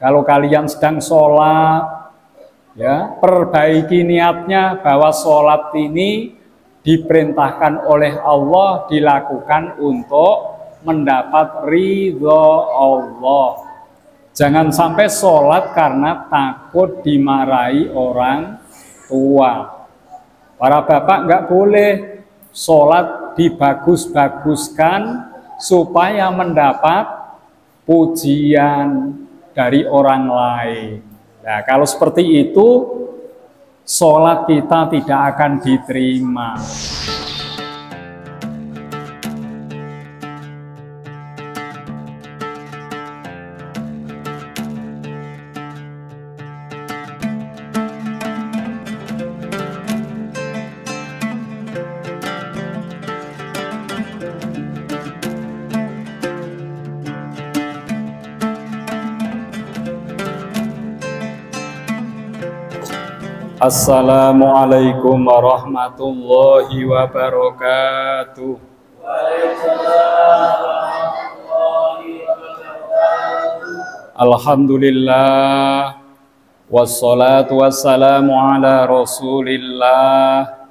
Kalau kalian sedang sholat, ya, perbaiki niatnya bahwa sholat ini diperintahkan oleh Allah dilakukan untuk mendapat ridho Allah. Jangan sampai sholat karena takut dimarahi orang tua. Para bapak nggak boleh sholat dibagus-baguskan supaya mendapat pujian dari orang lain. Nah, kalau seperti itu, sholat kita tidak akan diterima. Assalamualaikum warahmatullahi wabarakatuh. Alhamdulillah, wassalatu wassalamu ala rasulillah,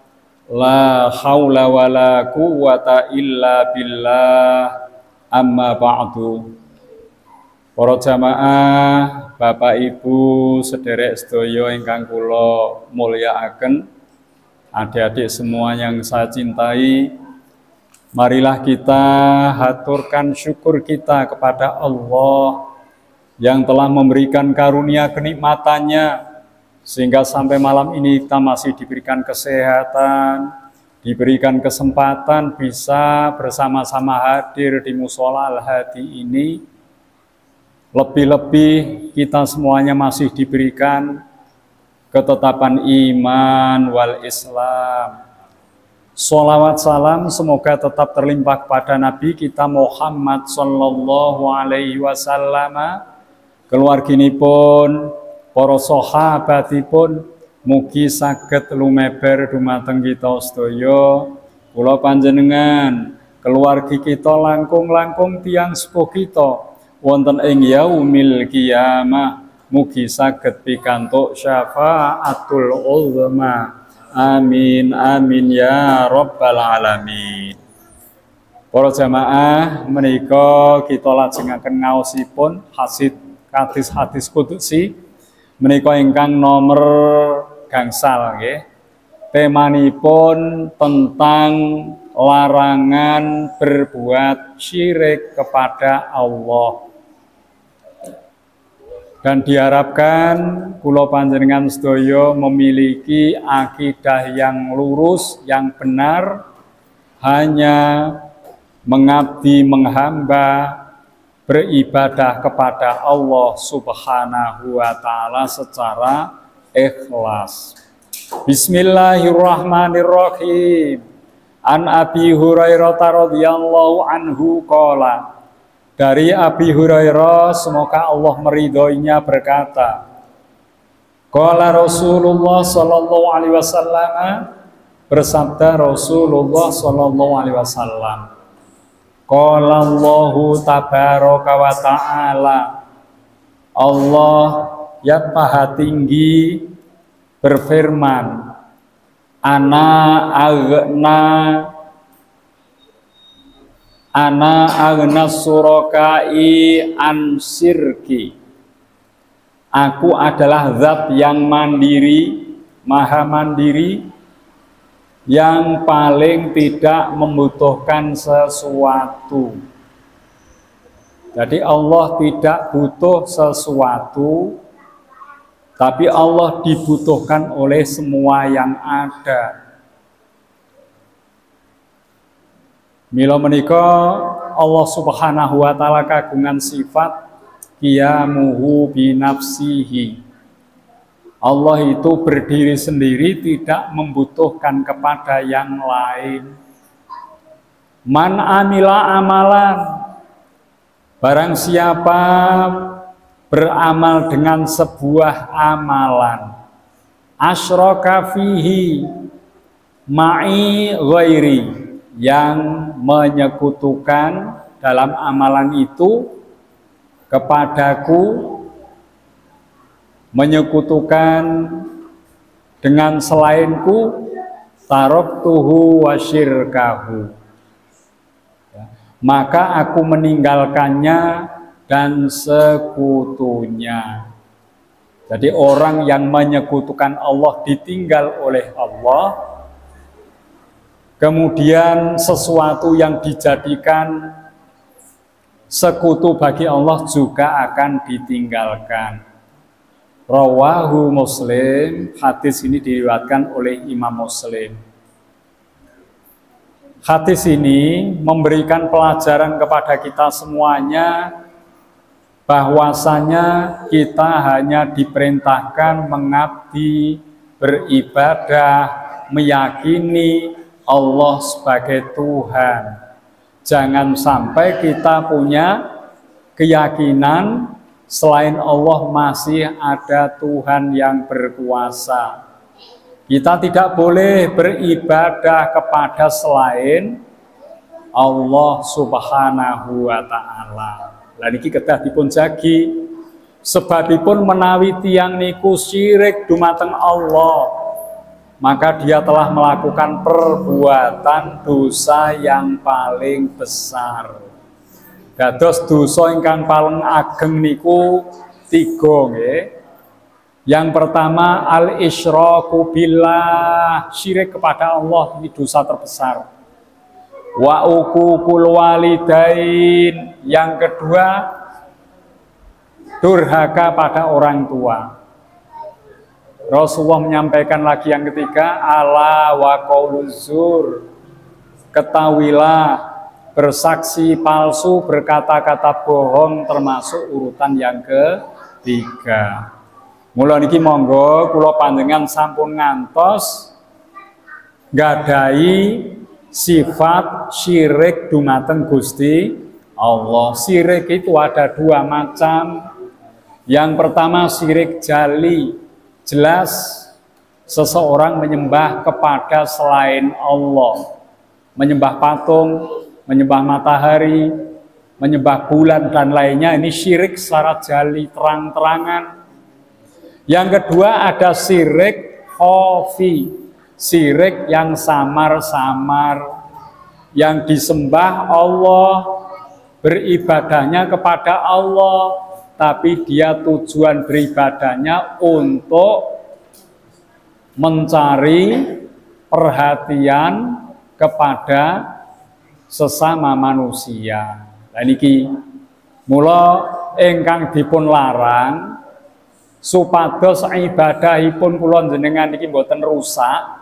la hawla wa la quwwata illa billah, amma ba'du. Para jamaah, Bapak Ibu, sederek sedaya ingkang kula mulyakaken, adik-adik semua yang saya cintai, marilah kita haturkan syukur kita kepada Allah yang telah memberikan karunia kenikmatannya sehingga sampai malam ini kita masih diberikan kesehatan, diberikan kesempatan bisa bersama-sama hadir di Mushola Al-Hadi ini. Lebih-lebih kita semuanya masih diberikan ketetapan iman wal Islam. Sholawat salam semoga tetap terlimpah kepada Nabi kita Muhammad sallallahu alaihi wasallam, keluarginipun, para sahabatipun, mugi saged lumeber dumateng kita sedaya, kula panjenengan, keluargi kita langkung-langkung tiyang sepuh kita wonten ing yaumil qiyamah, mugi saged pikantuk syafaatul uzma. Amin amin ya rabbal alamin. Para jamaah, menika kita lajengaken ngaosipun hadis kudusi menika ingkang nomor gangsal nggih. Temanipun tentang larangan berbuat syirik kepada Allah. Dan diharapkan kula panjenengan sedaya memiliki akidah yang lurus, yang benar, hanya mengabdi, menghamba, beribadah kepada Allah Subhanahu wa Ta'ala secara ikhlas. Bismillahirrahmanirrahim. An Abi Hurairah radhiyallahu anhu qala, dari Abi Hurairah semoga Allah meridhoinya berkata, qala Rasulullah sallallahu alaihi wasallam, bersabda Rasulullah sallallahu alaihi wasallam, qala Allahu tabaraka wa ta'ala, Allah yang maha tinggi berfirman, Ana aghna surakai an syirki. Aku adalah zat yang mandiri, maha mandiri, yang paling tidak membutuhkan sesuatu. Jadi Allah tidak butuh sesuatu, tapi Allah dibutuhkan oleh semua yang ada. Mila menika Allah Subhanahu wa Ta'ala kagungan sifat qiyamuhu binafsihi. Allah itu berdiri sendiri, tidak membutuhkan kepada yang lain. Man amila amalan, barang siapa beramal dengan sebuah amalan, asyraka fihi ma'i ghairi, yang menyekutukan dalam amalan itu kepadaku menyekutukan dengan selainku, taraktuhu wa syirkahu, maka aku meninggalkannya dan sekutunya. Jadi orang yang menyekutukan Allah ditinggal oleh Allah, kemudian sesuatu yang dijadikan sekutu bagi Allah juga akan ditinggalkan. Rawahu Muslim, hadis ini diriwayatkan oleh Imam Muslim. Hadis ini memberikan pelajaran kepada kita semuanya bahwasanya kita hanya diperintahkan mengabdi, beribadah, meyakini Allah sebagai Tuhan. Jangan sampai kita punya keyakinan selain Allah masih ada Tuhan yang berkuasa. Kita tidak boleh beribadah kepada selain Allah Subhanahu wa Ta'ala. Lan iki kedah dipun jagi sebabipun menawi tiyang niku syirik dumateng Allah, maka dia telah melakukan perbuatan dosa yang paling besar. Dados dosa ingkang paling ageng niku tiga nggih. Yang pertama al-isyraku billah, syirik kepada Allah, ini dosa terbesar. Wa uququl walidain, yang kedua durhaka pada orang tua. Rasulullah menyampaikan lagi yang ketiga, ala wa qauluz zur, ketahuilah bersaksi palsu, berkata-kata bohong termasuk urutan yang ketiga. Mula niki monggo kula panjenengan sampun ngantos nggadahi sifat syirik dumateng Gusti Allah. Syirik itu ada dua macam. Yang pertama syirik jali, jelas seseorang menyembah kepada selain Allah, menyembah patung, menyembah matahari, menyembah bulan dan lainnya. Ini syirik secara jali, terang-terangan. Yang kedua ada syirik khafi, syirik yang samar-samar, yang disembah Allah, beribadahnya kepada Allah, tapi dia tujuan beribadahnya untuk mencari perhatian kepada sesama manusia. Lah niki mula ingkang dipun larang supados ibadahipun kula jenengan niki mboten rusak,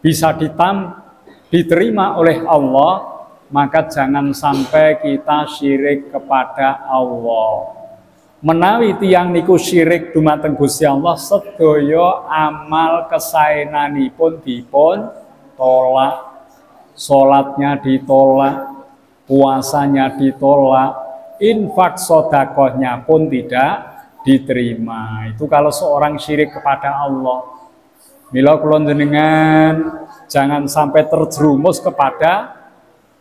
bisa diterima oleh Allah, maka jangan sampai kita syirik kepada Allah. Menawi tiyang niku syirik dumateng Gusti Allah, sedaya amal kesaenanipun dipun tolak, salatnya ditolak, puasanya ditolak, infak sedekahnya pun tidak diterima. Itu kalau seorang syirik kepada Allah. Mila kula jenengan jangan sampai terjerumus kepada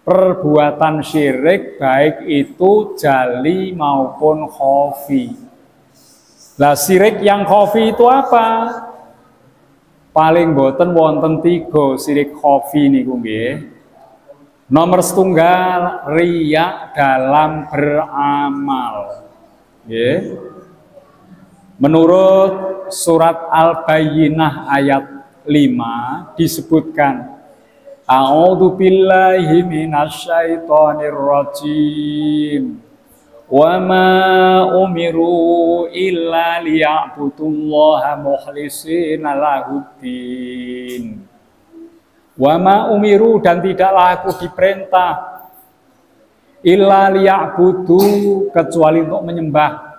perbuatan syirik, baik itu jali maupun khafi. Lah syirik yang khafi itu apa? Paling boten wonten 3 syirik khafi niku nggih. Nomor setunggal riya dalam beramal. Nggih. Menurut surat Al-Bayyinah ayat 5 disebutkan, a'udzu billahi minasyaitonir rajim, wa ma umiru illa liya'budullaha mukhlishina lahuddin. Wa ma umiru, dan tidaklah aku diperintah, illa liya'budu, kecuali untuk menyembah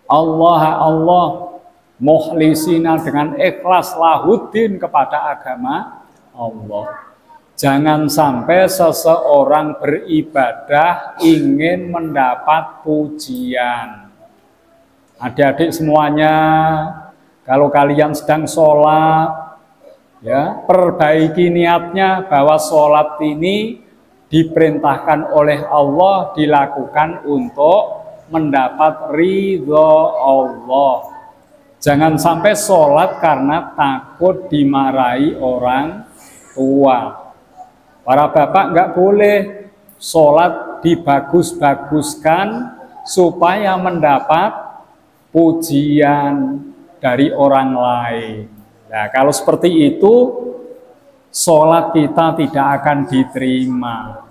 Allah mukhlisina, dengan ikhlas, lahuddin, kepada agama Allah. Jangan sampai seseorang beribadah ingin mendapat pujian. Adik-adik semuanya, kalau kalian sedang sholat, ya, perbaiki niatnya bahwa sholat ini diperintahkan oleh Allah, dilakukan untuk mendapat ridho Allah. Jangan sampai sholat karena takut dimarahi orang tua. Para bapak nggak boleh sholat dibagus-baguskan supaya mendapat pujian dari orang lain. Nah, kalau seperti itu, sholat kita tidak akan diterima.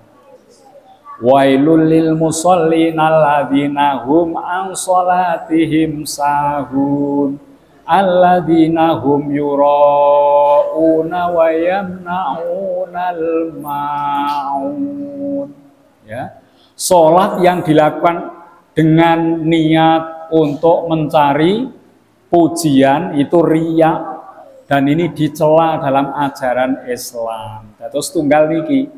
Wailul lil musallin alladzina hum an sholatihim sahun alladzina hum yura'una wa yamna'unal ma'un. Ya. Sholat yang dilakukan dengan niat untuk mencari pujian itu riya, dan ini dicela dalam ajaran Islam. Terus tunggal niki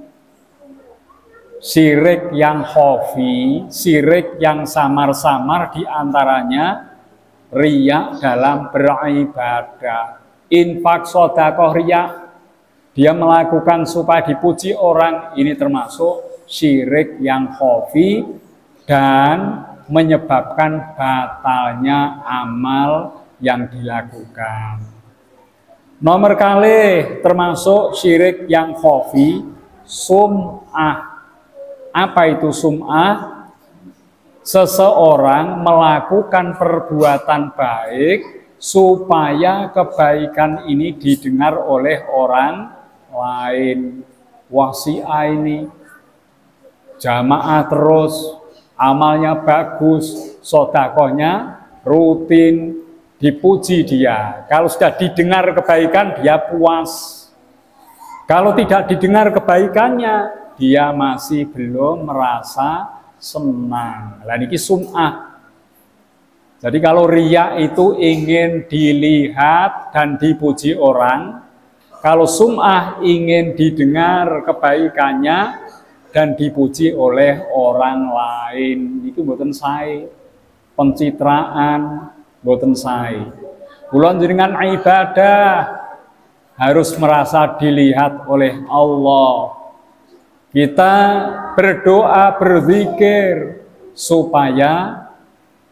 syirik yang khafi, syirik yang samar-samar, diantaranya riya dalam beribadah. Infak, sedekah, riya, dia melakukan supaya dipuji orang, ini termasuk syirik yang khafi dan menyebabkan batalnya amal yang dilakukan. Nomor kali termasuk syirik yang khafi, sum'ah. Apa itu sum'ah? Seseorang melakukan perbuatan baik supaya kebaikan ini didengar oleh orang lain. Wah, si A ini jamaah terus, amalnya bagus, sedekahnya rutin, dipuji dia. Kalau sudah didengar kebaikan, dia puas. Kalau tidak didengar kebaikannya, dia masih belum merasa senang. Lah niki sum'ah. Jadi kalau riya itu ingin dilihat dan dipuji orang, kalau sum'ah ingin didengar kebaikannya dan dipuji oleh orang lain. Itu mboten sae. Pencitraan mboten sae. Kula jenengan ibadah harus merasa dilihat oleh Allah. Kita berdoa, berzikir supaya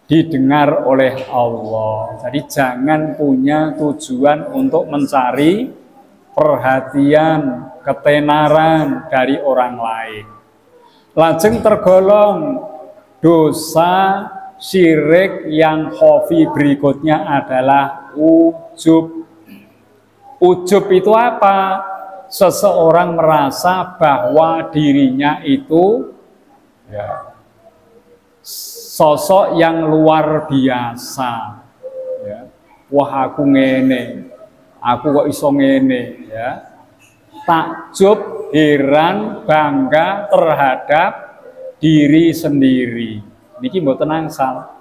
didengar oleh Allah. Jadi jangan punya tujuan untuk mencari perhatian, ketenaran dari orang lain. Lajeng tergolong dosa syirik yang khafi berikutnya adalah ujub. Ujub itu apa? Seseorang merasa bahwa dirinya itu sosok yang luar biasa. Ya. Wah, aku ngene, aku kok iso ngene, ya. Takjub, heran, bangga terhadap diri sendiri. Niki mboten angsal.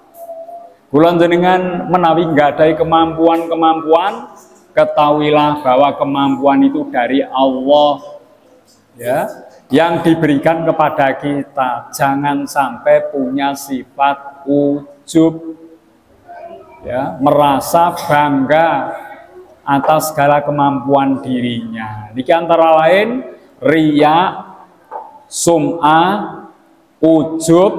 Kula jenengan menawi nggadhahi kemampuan-kemampuan, ketahuilah bahwa kemampuan itu dari Allah, ya, yang diberikan kepada kita. Jangan sampai punya sifat ujub, ya, merasa bangga atas segala kemampuan dirinya. Niki antara lain riya, sum'ah, ujub,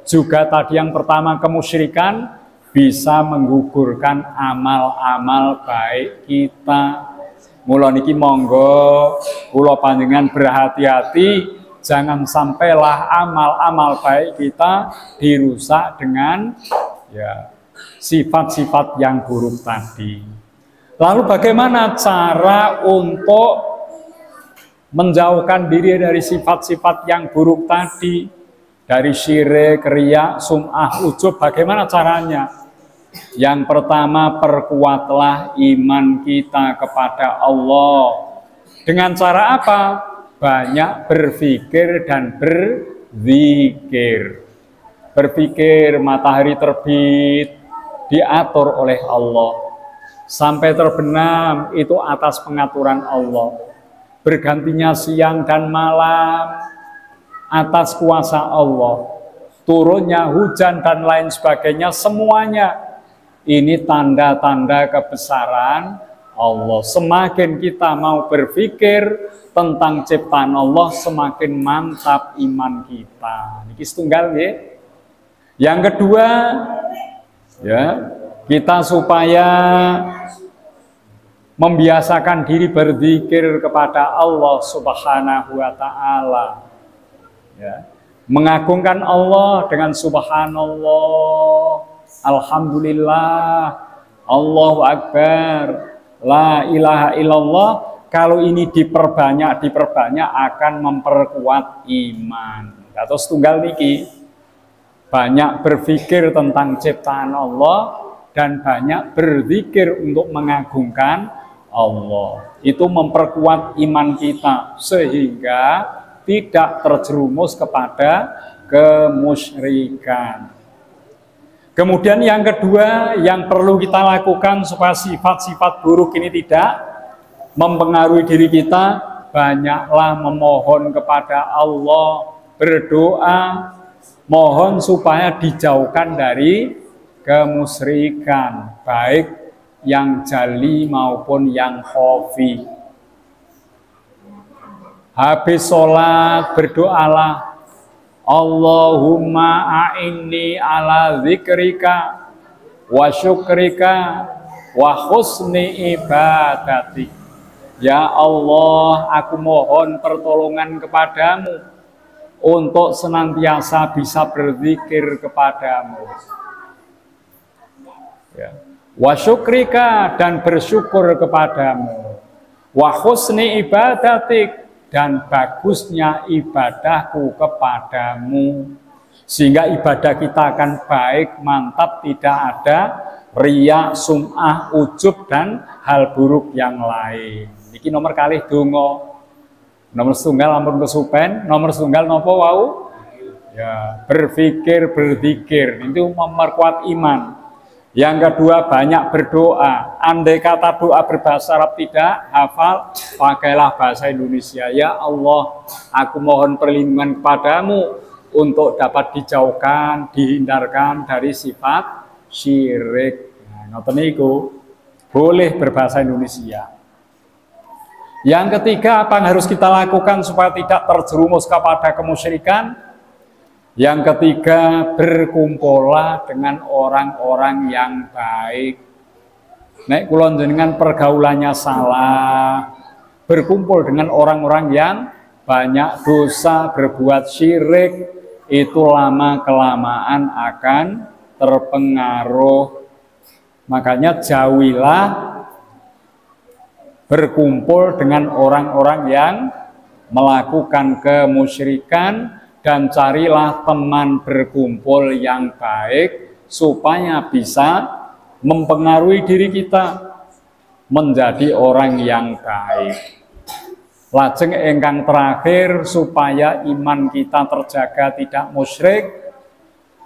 juga tadi yang pertama kemusyrikan, bisa menggugurkan amal-amal baik kita. Mula niki monggo kula panjenengan berhati-hati, jangan sampailah amal-amal baik kita dirusak dengan sifat-sifat yang buruk tadi. Lalu bagaimana cara untuk menjauhkan diri dari sifat-sifat yang buruk tadi, dari syirik, riya, sum'ah, ujub? Bagaimana caranya? Yang pertama, perkuatlah iman kita kepada Allah. Dengan cara apa? Banyak berpikir dan berzikir. Berpikir matahari terbit diatur oleh Allah, sampai terbenam itu atas pengaturan Allah. Bergantinya siang dan malam atas kuasa Allah. Turunnya hujan dan lain sebagainya, semuanya ini tanda-tanda kebesaran Allah. Semakin kita mau berpikir tentang ciptaan Allah, semakin mantap iman kita. Niki setunggal ya. Yang kedua, ya, Kita supaya membiasakan diri berzikir kepada Allah Subhanahu wa taala. Ya. Mengagungkan Allah dengan subhanallah, alhamdulillah, Allahu akbar, la ilaha illallah. Kalau ini diperbanyak akan memperkuat iman. Terus tunggal niki banyak berpikir tentang ciptaan Allah dan banyak berzikir untuk mengagungkan Allah. Itu memperkuat iman kita sehingga tidak terjerumus kepada kemusyrikan. Kemudian yang kedua yang perlu kita lakukan supaya sifat-sifat buruk ini tidak mempengaruhi diri kita, banyaklah memohon kepada Allah, berdoa, mohon supaya dijauhkan dari kemusyrikan, baik yang jali maupun yang khafi. Habis sholat berdoalah, Allahumma a'inni ala zikrika wa syukrika wa husni ibadatik. Ya Allah, aku mohon pertolongan kepadamu untuk senantiasa bisa berzikir kepadamu. Ya. Wa syukrika, dan bersyukur kepadamu. Wa husni ibadatik, dan bagusnya ibadahku kepadamu. Sehingga ibadah kita akan baik, mantap, tidak ada riya, sum'ah, ujub, dan hal buruk yang lain. Iki nomor kalih donga. Nomor setunggal ampun kesupen, nomor setunggal nopo wau? Ya, berpikir, berzikir, itu memperkuat iman. Yang kedua banyak berdoa. Andai kata doa berbahasa Arab tidak hafal, pakailah bahasa Indonesia. Ya Allah, aku mohon perlindungan kepadamu untuk dapat dijauhkan, dihindarkan dari sifat syirik. Nah, ngoten niku boleh berbahasa Indonesia. Yang ketiga, apa yang harus kita lakukan supaya tidak terjerumus kepada kemusyrikan? Yang ketiga, berkumpullah dengan orang-orang yang baik. Nek kula jenengan pergaulannya salah, berkumpul dengan orang-orang yang banyak dosa, berbuat syirik, itu lama-kelamaan akan terpengaruh. Makanya jauhilah berkumpul dengan orang-orang yang melakukan kemusyrikan, dan carilah teman berkumpul yang baik supaya bisa mempengaruhi diri kita menjadi orang yang baik. Lajeng ingkang terakhir, supaya iman kita terjaga tidak musyrik,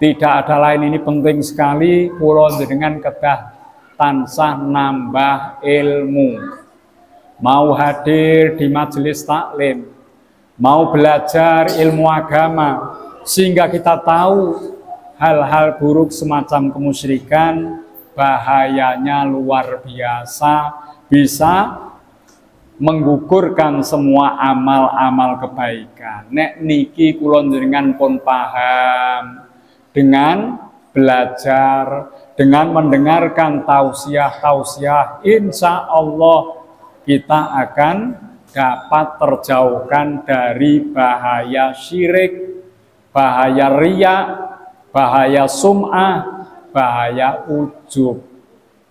tidak ada lain, ini penting sekali, kula jenengan kedah tansah nambah ilmu. Mau hadir di majelis taklim, mau belajar ilmu agama, sehingga kita tahu hal-hal buruk semacam kemusyrikan, bahayanya luar biasa, bisa menggugurkan semua amal-amal kebaikan. Nek niki kula jenengan pun paham, dengan belajar, dengan mendengarkan tausiah-tausiah, insya Allah kita akan dapat terjauhkan dari bahaya syirik, bahaya riya, bahaya sum'ah, bahaya ujub.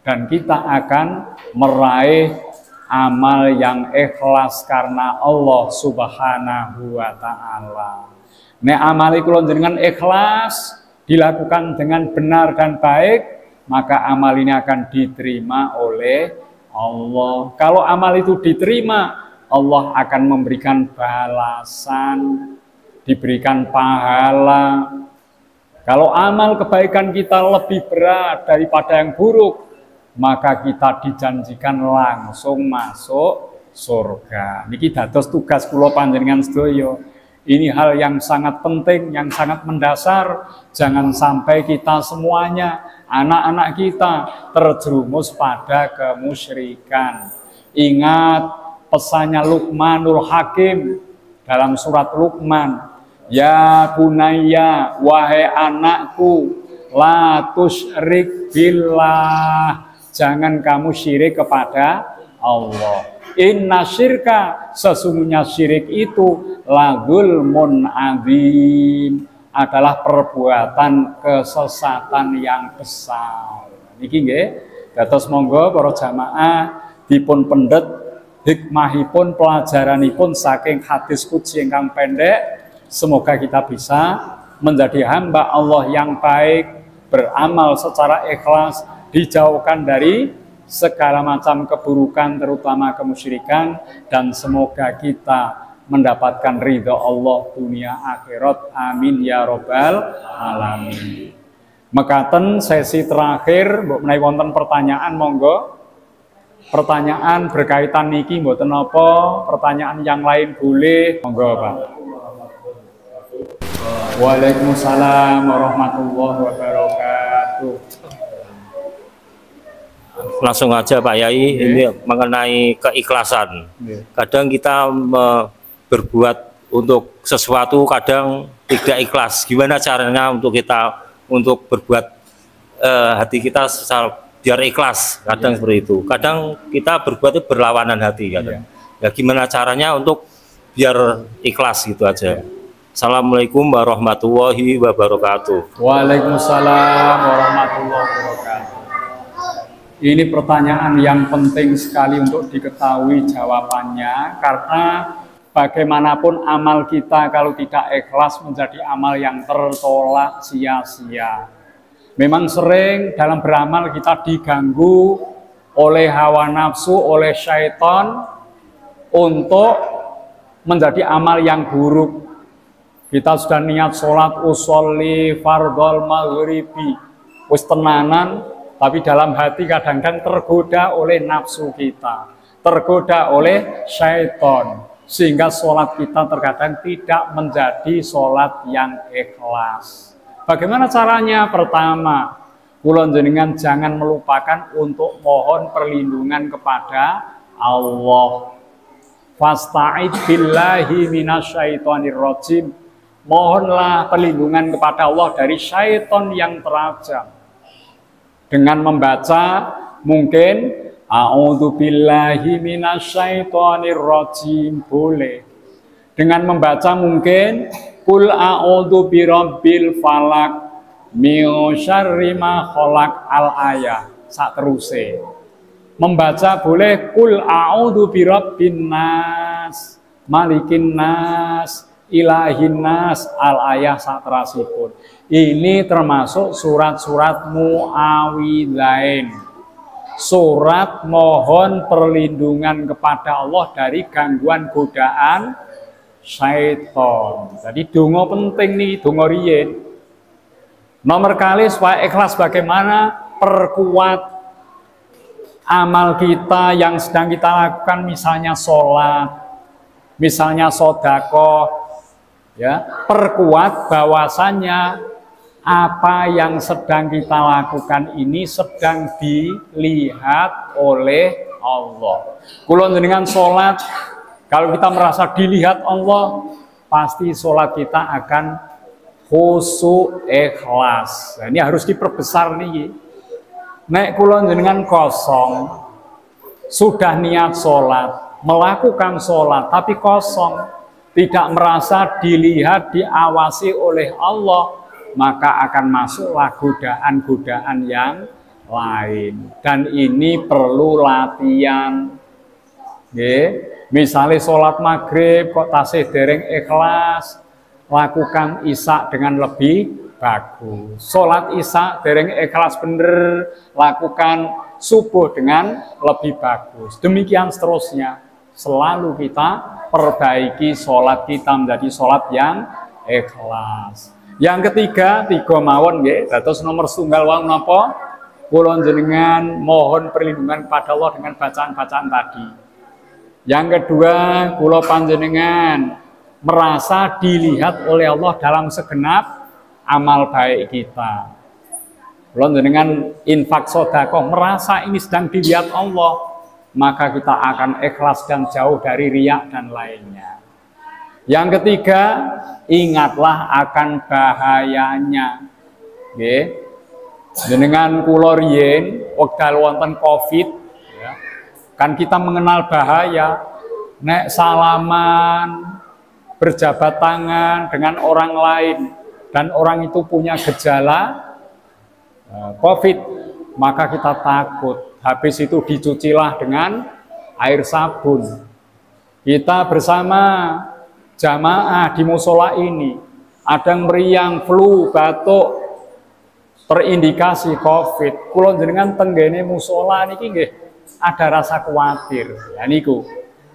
Dan kita akan meraih amal yang ikhlas karena Allah Subhanahu wa ta'ala. Nek amali kula jenengan ikhlas, dilakukan dengan benar dan baik, maka amal ini akan diterima oleh Allah. Kalau amal itu diterima, Allah akan memberikan balasan, diberikan pahala. Kalau amal kebaikan kita lebih berat daripada yang buruk, maka kita dijanjikan langsung masuk surga. Niki dados tugas kula panjenengan sedaya. Ini hal yang sangat penting, yang sangat mendasar. Jangan sampai kita semuanya, anak-anak kita, terjerumus pada kemusyrikan. Ingat pesannya Luqmanul Hakim dalam surat Luqman. Ya bunayya, wahai anakku, La tusyrik billah. Jangan kamu syirik kepada Allah. Inna syirka, sesungguhnya syirik itu ladzulmun adzim, adalah perbuatan kesesatan yang besar. Niki nggih, dados monggo para jamaah dipun pendet hikmahipun pelajaranipun saking hadis qudsi ingkang pendek. Semoga kita bisa menjadi hamba Allah yang baik, beramal secara ikhlas, dijauhkan dari segala macam keburukan terutama kemusyrikan, dan semoga kita mendapatkan ridha Allah dunia akhirat, amin ya robbal alamin. Mekaten sesi terakhir, mbok menawi wonten pertanyaan monggo. Pertanyaan berkaitan niki mboten napa, pertanyaan yang lain boleh monggo Pak. Waalaikumsalam warahmatullahi wabarakatuh. Langsung aja Pak Yai, ini mengenai keikhlasan. Kadang kita berbuat untuk sesuatu kadang tidak ikhlas. Gimana caranya untuk kita untuk berbuat hati kita biar ikhlas? Kadang seperti itu. Kadang kita berbuat itu berlawanan hati kadang. Ya gimana caranya untuk biar ikhlas gitu aja. Assalamualaikum warahmatullahi wabarakatuh. Waalaikumsalam warahmatullahi wabarakatuh. Ini pertanyaan yang penting sekali untuk diketahui jawabannya, karena bagaimanapun amal kita kalau tidak ikhlas menjadi amal yang tertolak sia-sia. Memang sering dalam beramal kita diganggu oleh hawa nafsu, oleh syaitan untuk menjadi amal yang buruk. Kita sudah niat sholat usolli fardhol maghribi, wis tenanan, tapi dalam hati kadang-kadang tergoda oleh nafsu kita, tergoda oleh syaitan, sehingga sholat kita terkadang tidak menjadi sholat yang ikhlas. Bagaimana caranya? Pertama, kula jenengan jangan melupakan untuk mohon perlindungan kepada Allah. Fasta'id billahi minasyaitonir rajim. Mohonlah perlindungan kepada Allah dari syaitan yang terajam. Dengan membaca mungkin a'udzubillahi minasyaitonir rajim boleh. Dengan membaca mungkin qul a'udzu birabbil falaq min syarri ma khalaq al-ayah sateruse. Membaca boleh qul a'udzu birabbin nas malikin nas ilahin nas al-ayah saterasipun. Ini termasuk surat-surat muawidzain, surat mohon perlindungan kepada Allah dari gangguan godaan syaitan. Jadi donga penting nih, donga riyin. Nomor kali supaya ikhlas bagaimana? Perkuat amal kita yang sedang kita lakukan, misalnya sholat, misalnya sodako, ya, perkuat bahwasannya apa yang sedang kita lakukan ini sedang dilihat oleh Allah. Kula jenengan sholat, kalau kita merasa dilihat Allah, pasti sholat kita akan khusyuk ikhlas. Nah, ini harus diperbesar nih. Nek kula jenengan kosong, sudah niat sholat, melakukan sholat, tapi kosong, tidak merasa dilihat, diawasi oleh Allah, maka akan masuklah godaan-godaan yang lain. Dan ini perlu latihan. Misalnya sholat maghrib kok tasih dereng ikhlas, lakukan isya dengan lebih bagus. Sholat isya dereng ikhlas bener, lakukan subuh dengan lebih bagus. Demikian seterusnya. Selalu kita perbaiki sholat kita menjadi sholat yang ikhlas. Yang ketiga, tiga mawon nggih, dados nomor setunggal wau napa? Kula jenengan mohon perlindungan kepada Allah dengan bacaan-bacaan tadi. Yang kedua, kula panjenengan merasa dilihat oleh Allah dalam segenap amal baik kita. Kula jenengan infak sedekah merasa ini sedang dilihat Allah, maka kita akan ikhlas dan jauh dari riya dan lainnya. Yang ketiga, ingatlah akan bahayanya. Jenengan kula riyin wekdal wonten Covid ya, kan kita mengenal bahaya nek salaman berjabat tangan dengan orang lain dan orang itu punya gejala Covid, maka kita takut. Habis itu dicucilah dengan air sabun. Kita bersama jamaah di musola ini ada yang meriang, flu, batuk, terindikasi Covid. Kula jenengan tenggene musola niki nggih ada rasa khawatir. Ya niku.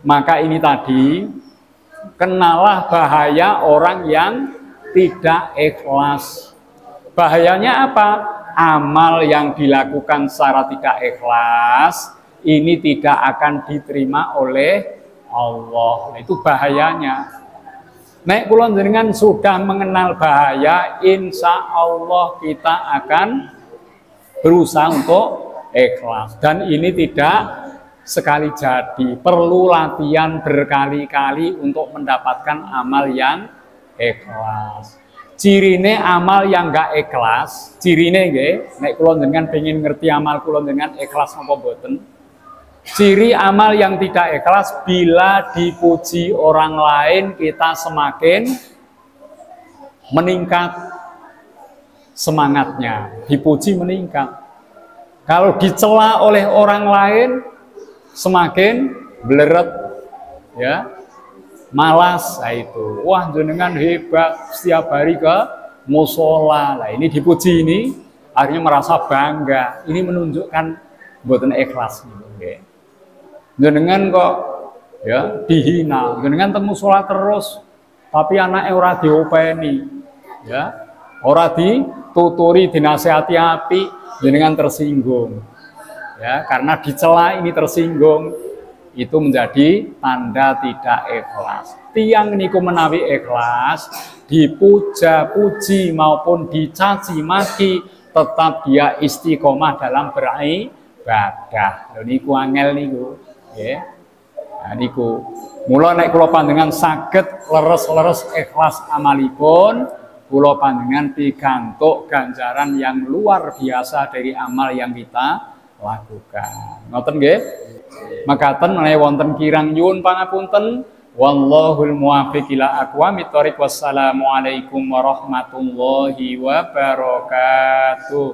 Maka ini tadi kenalah bahaya orang yang tidak ikhlas. Bahayanya apa? Amal yang dilakukan secara tidak ikhlas ini tidak akan diterima oleh Allah. Itu bahayanya. Nek kula jenengan sudah mengenal bahaya, insya Allah kita akan berusaha untuk ikhlas. Dan ini tidak sekali jadi, perlu latihan berkali-kali untuk mendapatkan amal yang ikhlas. Cirine amal yang enggak ikhlas, cirine nggih, nek kula jenengan pengen ngerti amal kula jenengan ikhlas napa mboten. Ciri amal yang tidak ikhlas, bila dipuji orang lain kita semakin meningkat semangatnya, dipuji meningkat. Kalau dicela oleh orang lain semakin bleret ya, malas. Nah itu, wah jenengan hebat setiap hari ke musola. Nah ini dipuji, ini akhirnya merasa bangga. Ini menunjukkan mboten ikhlas nggih. Jenengan kok ya dihina, jenengan temu sholat terus tapi anaknya ora diopeni ya, ora dituturi, dinasehati api, jenengan tersinggung ya, karena dicela ini tersinggung, itu menjadi tanda tidak ikhlas. Tiang niku menawi ikhlas, dipuja puji maupun dicaci maki, tetap dia istiqomah dalam beribadah. Lho niku angel niku. Ya, nah, niku. Mula nek kula panjenengan saged leres-leres ikhlas amalipun, kula panjenengan pikantuk ganjaran yang luar biasa dari amal yang kita lakukan. Ngoten nggih? Makaten menawi wonten kirang nyuwun pangapunten. Wallahul muwaffiq ila aqwamit thoriq. Wassalamualaikum warahmatullahi wabarakatuh.